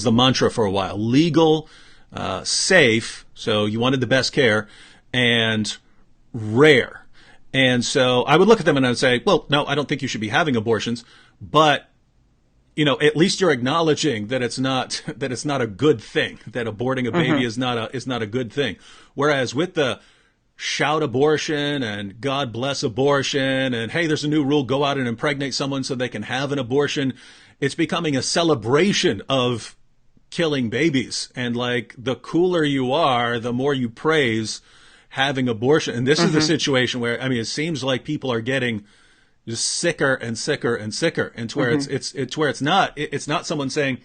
[SPEAKER 1] the mantra for a while. Legal, safe, so you wanted the best care, and rare. And so I would look at them and I would say, well, no, I don't think you should be having abortions, but at least you're acknowledging that it's not a good thing, that aborting a baby is not a good thing. Whereas with the shout abortion and God bless abortion and hey, there's a new rule, go out and impregnate someone so they can have an abortion, it's becoming a celebration of killing babies. And like, the cooler you are, the more you praise having abortion. And this is the situation where, I mean, it seems like people are getting just sicker and sicker and sicker, and to where it's where it's not someone saying,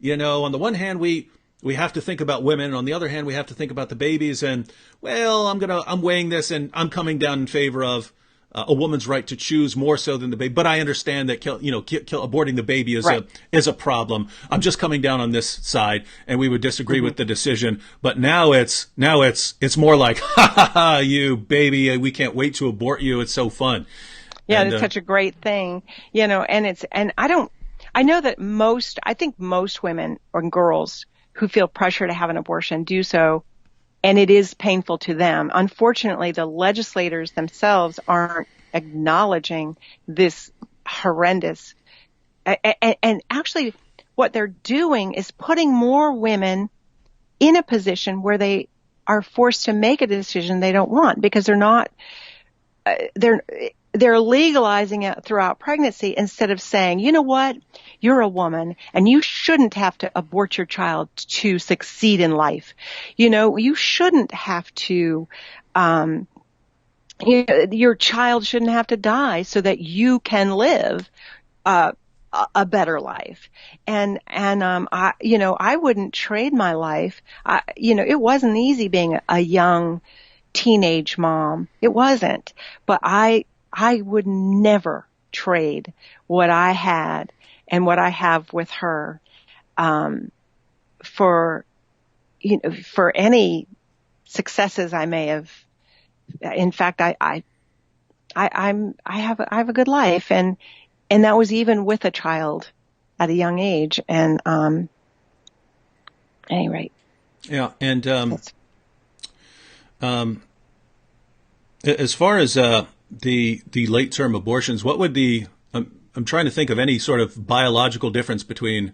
[SPEAKER 1] on the one hand we have to think about women, and on the other hand we have to think about the babies, and well, I'm weighing this and I'm coming down in favor of a woman's right to choose more so than the baby. But I understand that aborting the baby is
[SPEAKER 2] Right.
[SPEAKER 1] a problem. I'm just coming down on this side, and we would disagree
[SPEAKER 2] Mm-hmm.
[SPEAKER 1] with the decision. But now it's more like, ha ha ha, you baby, we can't wait to abort you. It's so fun.
[SPEAKER 2] Yeah,
[SPEAKER 1] And
[SPEAKER 2] it's such a great thing, and I know that I think most women or girls who feel pressure to have an abortion do so, and it is painful to them. Unfortunately, the legislators themselves aren't acknowledging this horrendous, and actually what they're doing is putting more women in a position where they are forced to make a decision they don't want because they're they're legalizing it throughout pregnancy instead of saying, you know what, you're a woman and you shouldn't have to abort your child to succeed in life. You shouldn't have to, your child shouldn't have to die so that you can live a better life. I wouldn't trade my life. It wasn't easy being a young teenage mom. It wasn't, but I would never trade what I had and what I have with her, for, for any successes I may have. In fact, I have a good life, and that was even with a child at a young age. And, anyway.
[SPEAKER 1] yeah. And, as far as, the late term abortions, what would I'm trying to think of any sort of biological difference between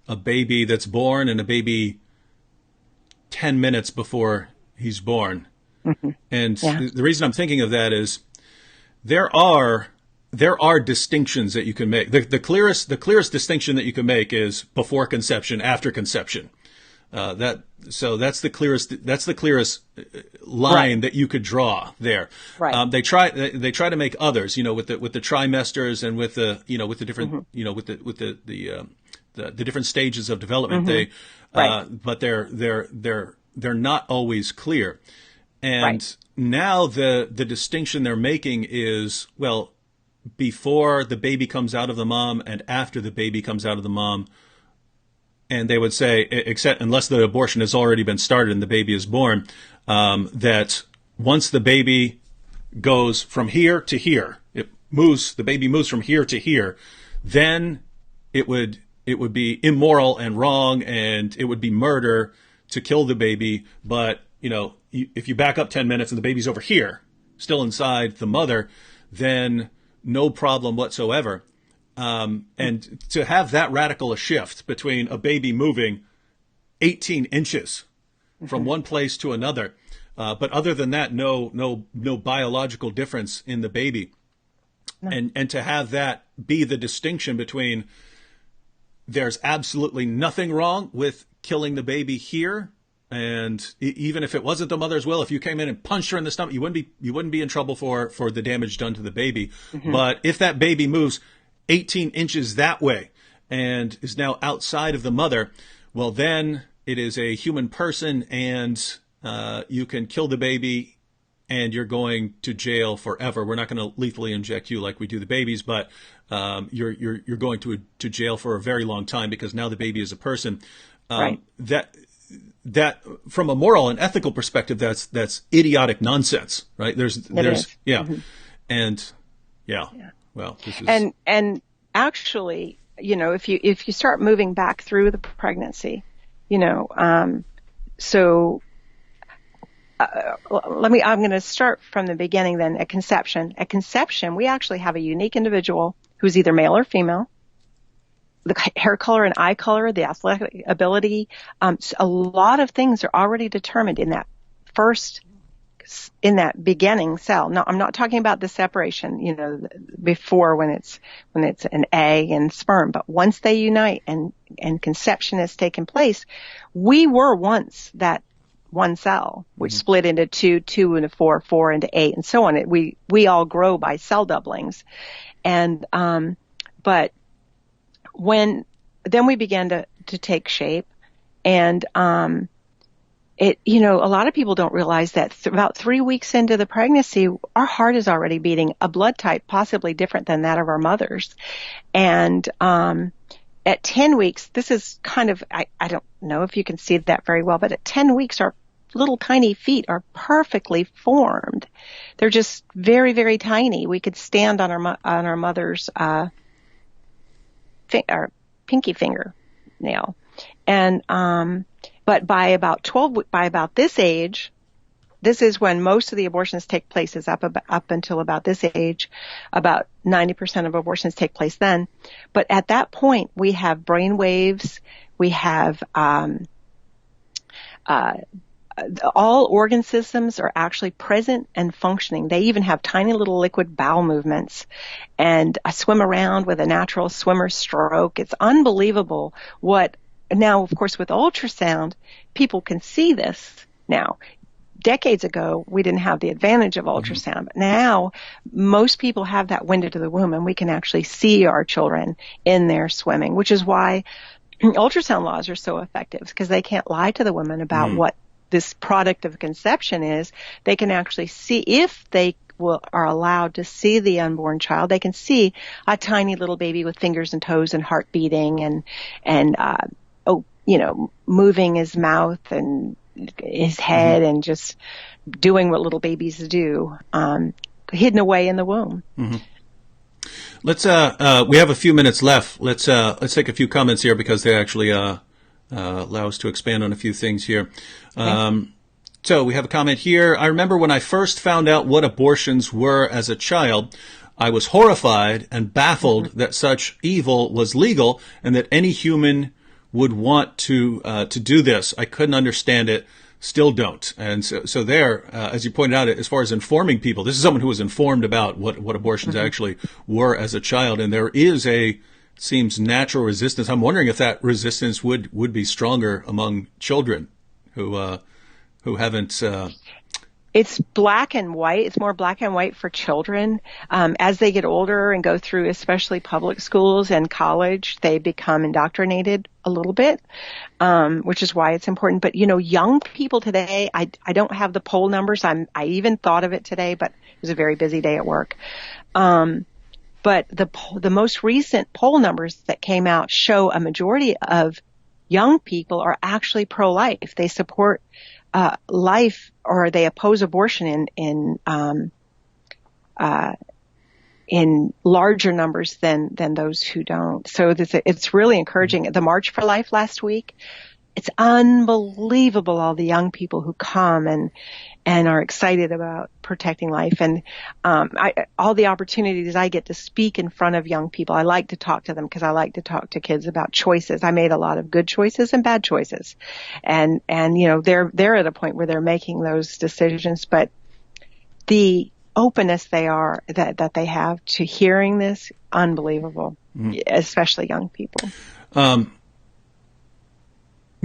[SPEAKER 1] a baby that's born and a baby 10 minutes before he's born.
[SPEAKER 2] Mm-hmm.
[SPEAKER 1] And
[SPEAKER 2] Yeah.
[SPEAKER 1] the reason I'm thinking of that is there are distinctions that you can make. The clearest distinction that you can make is before conception, after conception. That's the clearest line
[SPEAKER 2] Right.
[SPEAKER 1] that you could draw there.
[SPEAKER 2] Right.
[SPEAKER 1] They try to make others, with the trimesters and with the different, the different stages of development.
[SPEAKER 2] Mm-hmm. Right.
[SPEAKER 1] But they're not always clear. And
[SPEAKER 2] Right.
[SPEAKER 1] now the distinction they're making is, well, before the baby comes out of the mom and after the baby comes out of the mom. And they would say, except unless the abortion has already been started and the baby is born, that once the baby goes from here to here, the baby moves from here to here, then it would be immoral and wrong, and it would be murder to kill the baby. But if you back up 10 minutes and the baby's over here, still inside the mother, then no problem whatsoever. And to have that radical a shift between a baby moving 18 inches from one place to another, but other than that, no biological difference in the baby. No. And to have that be the distinction between there's absolutely nothing wrong with killing the baby here. And even if it wasn't the mother's will, if you came in and punched her in the stomach, you wouldn't be in trouble for the damage done to the baby. Mm-hmm. But if that baby moves 18 inches that way and is now outside of the mother, well, then it is a human person, and you can kill the baby and you're going to jail forever. We're not going to lethally inject you like we do the babies, but you're going to jail for a very long time because now the baby is a person.
[SPEAKER 2] Right.
[SPEAKER 1] That from a moral and ethical perspective, that's idiotic nonsense, right? There's yeah. Mm-hmm. And yeah. Well, this is...
[SPEAKER 2] and actually, if you start moving back through the pregnancy, I'm going to start from the beginning then. At conception, we actually have a unique individual who's either male or female. The hair color and eye color, the athletic ability, a lot of things are already determined in that beginning cell. Now, I'm not talking about the separation, before when it's an egg and sperm, but once they unite and conception has taken place, we were once that one cell, which mm-hmm. split into two into four into 8, and so on. We all grow by cell doublings. And, but then we began to take shape, and, a lot of people don't realize that about 3 weeks into the pregnancy, our heart is already beating a blood type possibly different than that of our mothers. And, at 10 weeks, this is kind of, I don't know if you can see that very well, but at 10 weeks, our little tiny feet are perfectly formed. They're just very, very tiny. We could stand on our mother's, our pinky finger nail. And, but by about this age, this is when most of the abortions take place, is up until about this age. About 90% of abortions take place then. But at that point, we have brain waves. We have, all organ systems are actually present and functioning. They even have tiny little liquid bowel movements. And I swim around with a natural swimmer's stroke. It's unbelievable now, of course, with ultrasound, people can see this now. Decades ago, we didn't have the advantage of ultrasound, but now most people have that window to the womb, and we can actually see our children in there swimming, which is why ultrasound laws are so effective, because they can't lie to the women about what this product of conception is. They can actually see, if they are allowed to see the unborn child, they can see a tiny little baby with fingers and toes and heart beating and moving his mouth and his head and just doing what little babies do, hidden away in the womb.
[SPEAKER 1] Let's we have a few minutes left. Let's take a few comments here, because they actually allow us to expand on a few things here. So we have a comment here. I remember when I first found out what abortions were as a child, I was horrified and baffled that such evil was legal and that any human would want to do this. I couldn't understand it, still don't. And so there, as you pointed out, as far as informing people, this is someone who was informed about what abortions actually were as a child, and there is seems natural resistance. I'm wondering if that resistance would be stronger among children who haven't.
[SPEAKER 2] It's black and white. It's more black and white for children. As they get older and go through, especially public schools and college, they become indoctrinated a little bit, which is why it's important. But, young people today, I don't have the poll numbers. I even thought of it today, but it was a very busy day at work. But the most recent poll numbers that came out show a majority of young people are actually pro-life. They support life, or they oppose abortion in larger numbers than those who don't. So it's really encouraging. The March for Life last week, it's unbelievable, all the young people who come and are excited about protecting life. And all the opportunities I get to speak in front of young people, I like to talk to them, because I like to talk to kids about choices. I made a lot of good choices and bad choices. And they're at a point where they're making those decisions, but the openness that they have to hearing this, unbelievable, especially young people.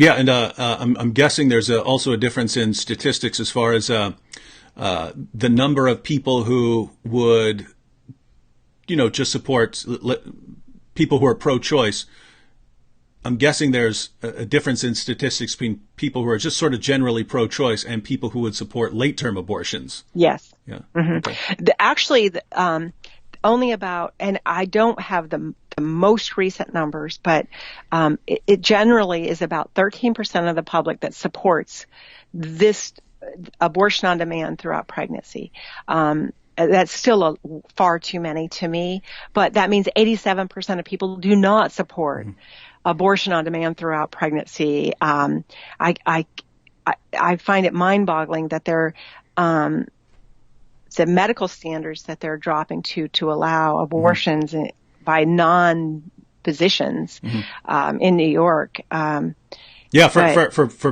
[SPEAKER 1] Yeah, and I'm guessing there's also a difference in statistics as far as the number of people who would, just support people who are pro-choice. I'm guessing there's a difference in statistics between people who are just sort of generally pro-choice and people who would support late-term abortions.
[SPEAKER 2] Yes.
[SPEAKER 1] Yeah.
[SPEAKER 2] Okay. Only about, and I don't have the most recent numbers, but it generally is about 13% of the public that supports this abortion on demand throughout pregnancy. That's still far too many to me, but that means 87% of people do not support abortion on demand throughout pregnancy. I find it mind-boggling that the medical standards that they're dropping to allow abortions by non-physicians in New York.
[SPEAKER 1] For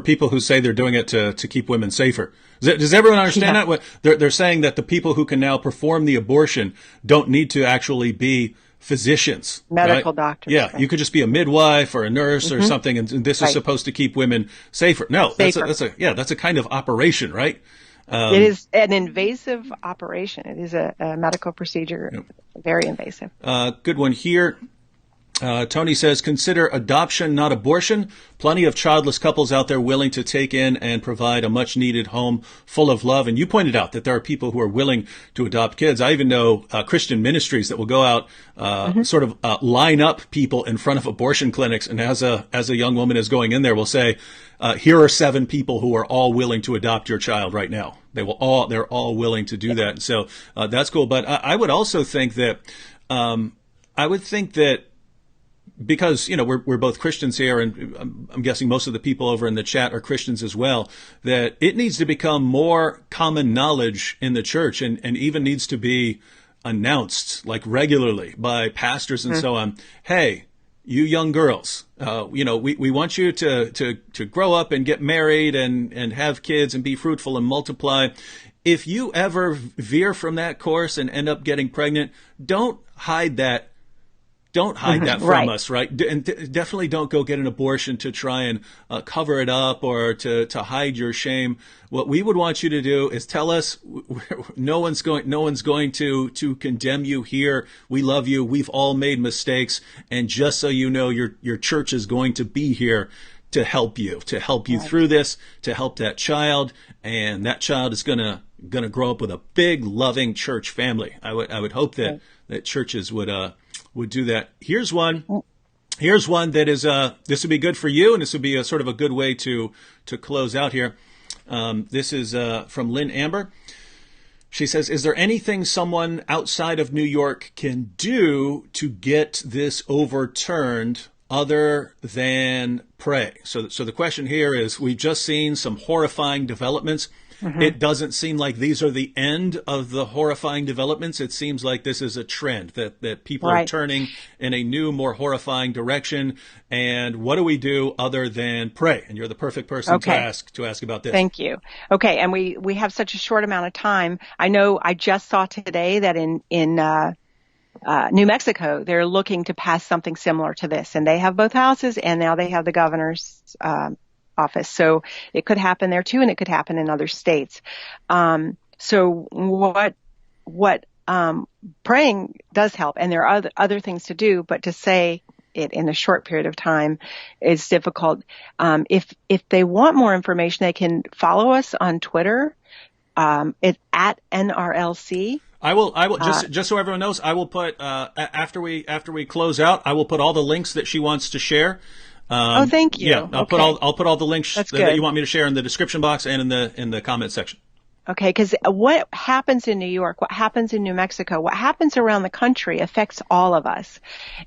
[SPEAKER 1] people who say they're doing it to keep women safer. Does everyone understand that? They're saying that the people who can now perform the abortion don't need to actually be physicians.
[SPEAKER 2] Medical doctors.
[SPEAKER 1] Yeah, right. You could just be a midwife or a nurse or something, and this is supposed to keep women safer. No, that's a kind of operation, right?
[SPEAKER 2] It is an invasive operation. It is a medical procedure, very invasive.
[SPEAKER 1] Good one here. Tony says, consider adoption, not abortion. Plenty of childless couples out there willing to take in and provide a much needed home full of love. And you pointed out that there are people who are willing to adopt kids. I even know Christian ministries that will go out, line up people in front of abortion clinics. And as a young woman is going in there, will say, here are 7 people who are all willing to adopt your child right now. They're all willing to do that. And so that's cool. But I would also think that, because, we're both Christians here, and I'm guessing most of the people over in the chat are Christians as well, that it needs to become more common knowledge in the church, and even needs to be announced like regularly by pastors and so on. Hey, you young girls, we want you to grow up and get married and have kids and be fruitful and multiply. If you ever veer from that course and end up getting pregnant, don't hide that. Don't hide that from us, right? And definitely don't go get an abortion to try and cover it up or to hide your shame. What we would want you to do is tell us. No one's going to condemn you here. We love you. We've all made mistakes, and just so you know, your church is going to be here to help you through this, to help that child, and that child is gonna grow up with a big, loving church family. I would hope that churches would do that. Here's one that is, this would be good for you, and this would be a sort of a good way to close out here. This is from Lynn Amber. She says, is there anything someone outside of New York can do to get this overturned other than pray? So the question here is, we've just seen some horrifying developments. It doesn't seem like these are the end of the horrifying developments. It seems like this is a trend that people are turning in a new, more horrifying direction. And what do we do other than pray? And you're the perfect person to ask about this.
[SPEAKER 2] Thank you. Okay. And we have such a short amount of time. I know I just saw today that in New Mexico, they're looking to pass something similar to this, and they have both houses, and now they have the governor's office. So it could happen there too, and it could happen in other states. So what praying does help, and there are other things to do, but to say it in a short period of time is difficult. If they want more information, they can follow us on Twitter. It's at NRLC.
[SPEAKER 1] I will just so everyone knows, I will put after we close out, I will put all the links that she wants to share.
[SPEAKER 2] Thank you.
[SPEAKER 1] Yeah, I'll put all the links that you want me to share in the description box and in the comment section.
[SPEAKER 2] Okay, because what happens in New York, what happens in New Mexico, what happens around the country affects all of us,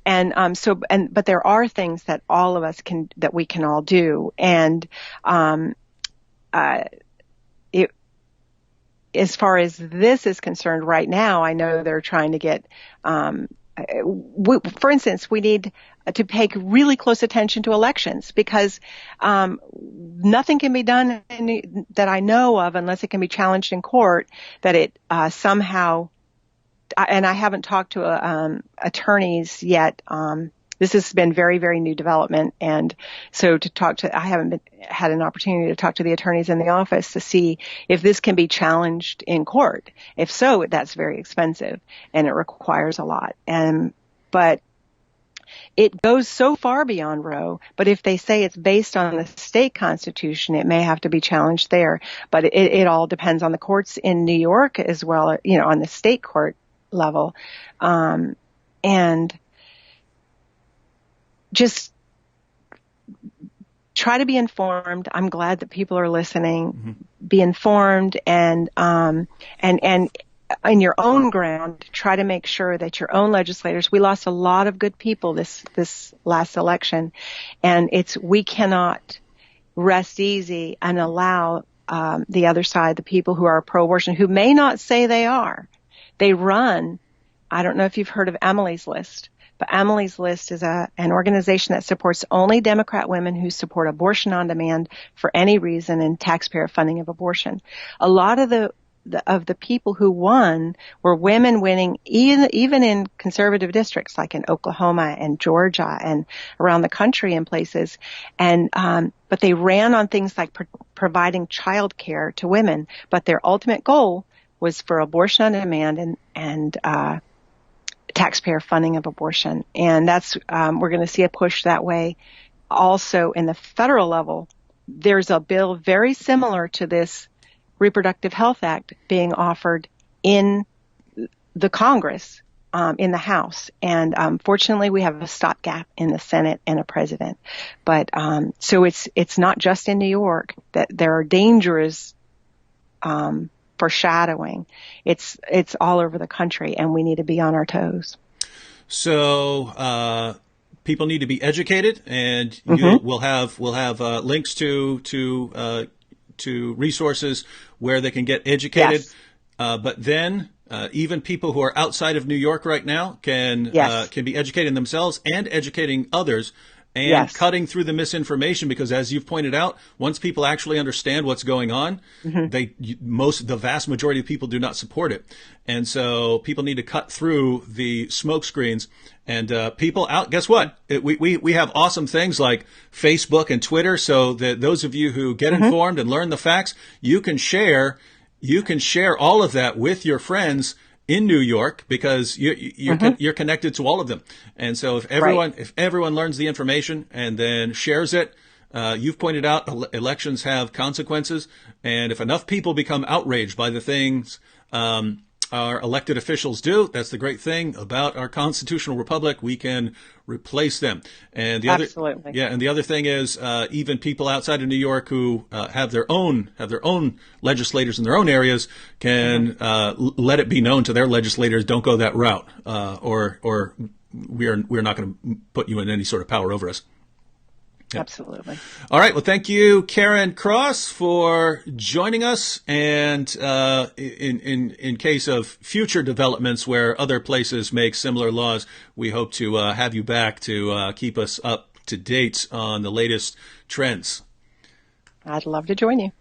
[SPEAKER 2] but there are things that all of us that we can all do, and as far as this is concerned, right now, I know they're trying to get. For instance, we need to pay really close attention to elections, because nothing can be done that I know of unless it can be challenged in court, that it somehow, and I haven't talked to attorneys yet. This has been very, very new development, and so I haven't had an opportunity to talk to the attorneys in the office to see if this can be challenged in court. If so, that's very expensive and it requires a lot. But it goes so far beyond Roe. But if they say it's based on the state constitution, it may have to be challenged there. But it all depends on the courts in New York as well, on the state court level, and just try to be informed. I'm glad that people are listening. Be informed, and in your own ground, try to make sure that your own legislators. We lost a lot of good people this last election, and we cannot rest easy and allow the other side, the people who are pro-abortion, who may not say they are. They run. I don't know if you've heard of Emily's List. But Emily's List is an organization that supports only Democrat women who support abortion on demand for any reason and taxpayer funding of abortion. A lot of the people who won were women winning even in conservative districts like in Oklahoma and Georgia and around the country in places. And but they ran on things like providing child care to women. But their ultimate goal was for abortion on demand and taxpayer funding of abortion. And that's, we're going to see a push that way. Also, in the federal level, there's a bill very similar to this Reproductive Health Act being offered in the Congress, in the House. And fortunately, we have a stopgap in the Senate and a president. But so it's not just in New York that there are dangerous foreshadowing. It's all over the country, and we need to be on our toes.
[SPEAKER 1] So people need to be educated, and we'll have links to resources where they can get educated.
[SPEAKER 2] Yes.
[SPEAKER 1] But then even people who are outside of New York right now can be educating themselves and educating others. And cutting through the misinformation, because as you've pointed out, once people actually understand what's going on, the vast majority of people do not support it. And so people need to cut through the smoke screens, and people out. Guess what? We have awesome things like Facebook and Twitter, so that those of you who get informed and learn the facts, you can share all of that with your friends in New York, because you're connected to all of them. And so if everyone learns the information and then shares it, you've pointed out elections have consequences. And if enough people become outraged by the things our elected officials do, that's the great thing about our constitutional republic. We can replace them. And the other thing is, even people outside of New York who have their own legislators in their own areas can let it be known to their legislators, don't go that route, or we're not going to put you in any sort of power over us.
[SPEAKER 2] Yep. Absolutely.
[SPEAKER 1] All right. Well, thank you, Karen Cross, for joining us. And in case of future developments where other places make similar laws, we hope to have you back to keep us up to date on the latest trends.
[SPEAKER 2] I'd love to join you.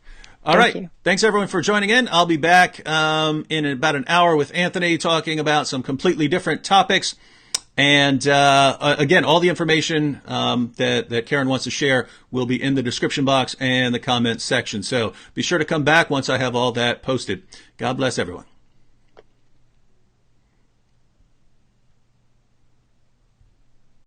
[SPEAKER 1] All right. Thanks, everyone, for joining in. I'll be back in about an hour with Anthony talking about some completely different topics. And again, all the information that Karen wants to share will be in the description box and the comments section. So be sure to come back once I have all that posted. God bless everyone.